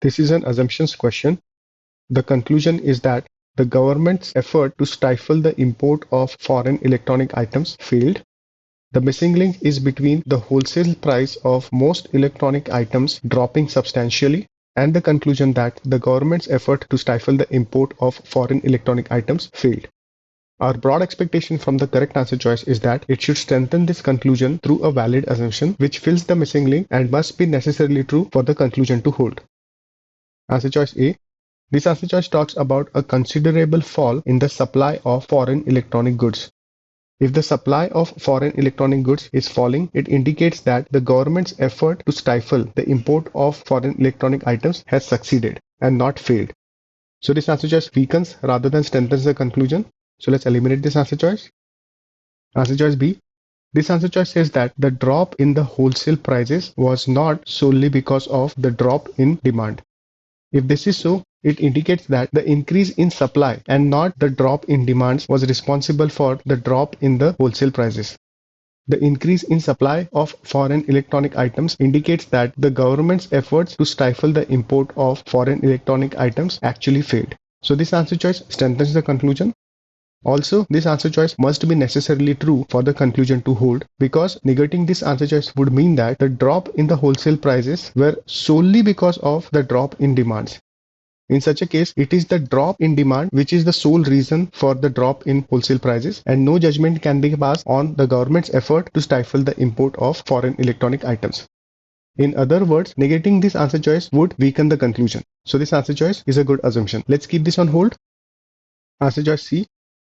This is an assumptions question. The conclusion is that the government's effort to stifle the import of foreign electronic items failed. The missing link is between the wholesale price of most electronic items dropping substantially and the conclusion that the government's effort to stifle the import of foreign electronic items failed. Our broad expectation from the correct answer choice is that it should strengthen this conclusion through a valid assumption which fills the missing link and must be necessarily true for the conclusion to hold. Answer choice A. This answer choice talks about a considerable fall in the supply of foreign electronic goods. If the supply of foreign electronic goods is falling, it indicates that the government's effort to stifle the import of foreign electronic items has succeeded and not failed. So this answer choice weakens rather than strengthens the conclusion. So let's eliminate this answer choice. Answer choice B. This answer choice says that the drop in the wholesale prices was not solely because of the drop in demand. If this is so, it indicates that the increase in supply and not the drop in demands was responsible for the drop in the wholesale prices. The increase in supply of foreign electronic items indicates that the government's efforts to stifle the import of foreign electronic items actually failed. So this answer choice strengthens the conclusion. Also, this answer choice must be necessarily true for the conclusion to hold, because negating this answer choice would mean that the drop in the wholesale prices were solely because of the drop in demands. In such a case, it is the drop in demand which is the sole reason for the drop in wholesale prices, and no judgment can be passed on the government's effort to stifle the import of foreign electronic items. In other words, negating this answer choice would weaken the conclusion. So this answer choice is a good assumption. Let's keep this on hold. Answer choice C.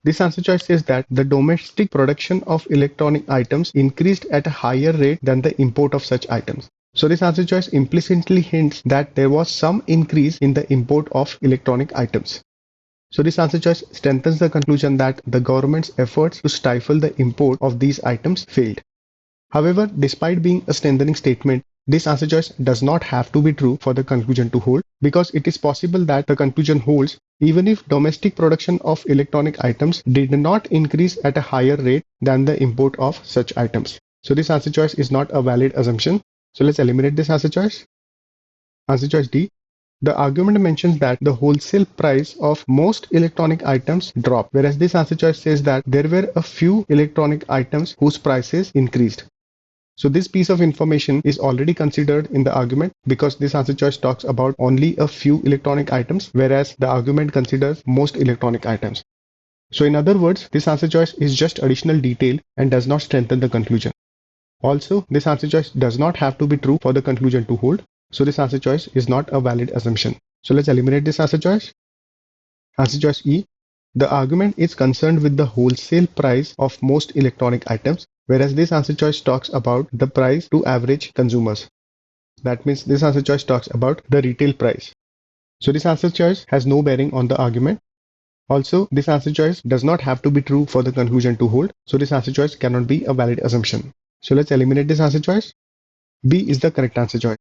This answer choice says that the domestic production of electronic items increased at a higher rate than the import of such items. So this answer choice implicitly hints that there was some increase in the import of electronic items. So this answer choice strengthens the conclusion that the government's efforts to stifle the import of these items failed. However, despite being a strengthening statement, this answer choice does not have to be true for the conclusion to hold, because it is possible that the conclusion holds even if domestic production of electronic items did not increase at a higher rate than the import of such items. So this answer choice is not a valid assumption. So let's eliminate this answer choice. Answer choice D. The argument mentions that the wholesale price of most electronic items dropped, whereas this answer choice says that there were a few electronic items whose prices increased. So this piece of information is already considered in the argument, because this answer choice talks about only a few electronic items, whereas the argument considers most electronic items. So in other words, this answer choice is just additional detail and does not strengthen the conclusion. Also, this answer choice does not have to be true for the conclusion to hold. So this answer choice is not a valid assumption. So let's eliminate this answer choice. Answer choice E. The argument is concerned with the wholesale price of most electronic items, whereas this answer choice talks about the price to average consumers. That means this answer choice talks about the retail price. So this answer choice has no bearing on the argument. Also, this answer choice does not have to be true for the conclusion to hold. So this answer choice cannot be a valid assumption. So let's eliminate this answer choice. B is the correct answer choice.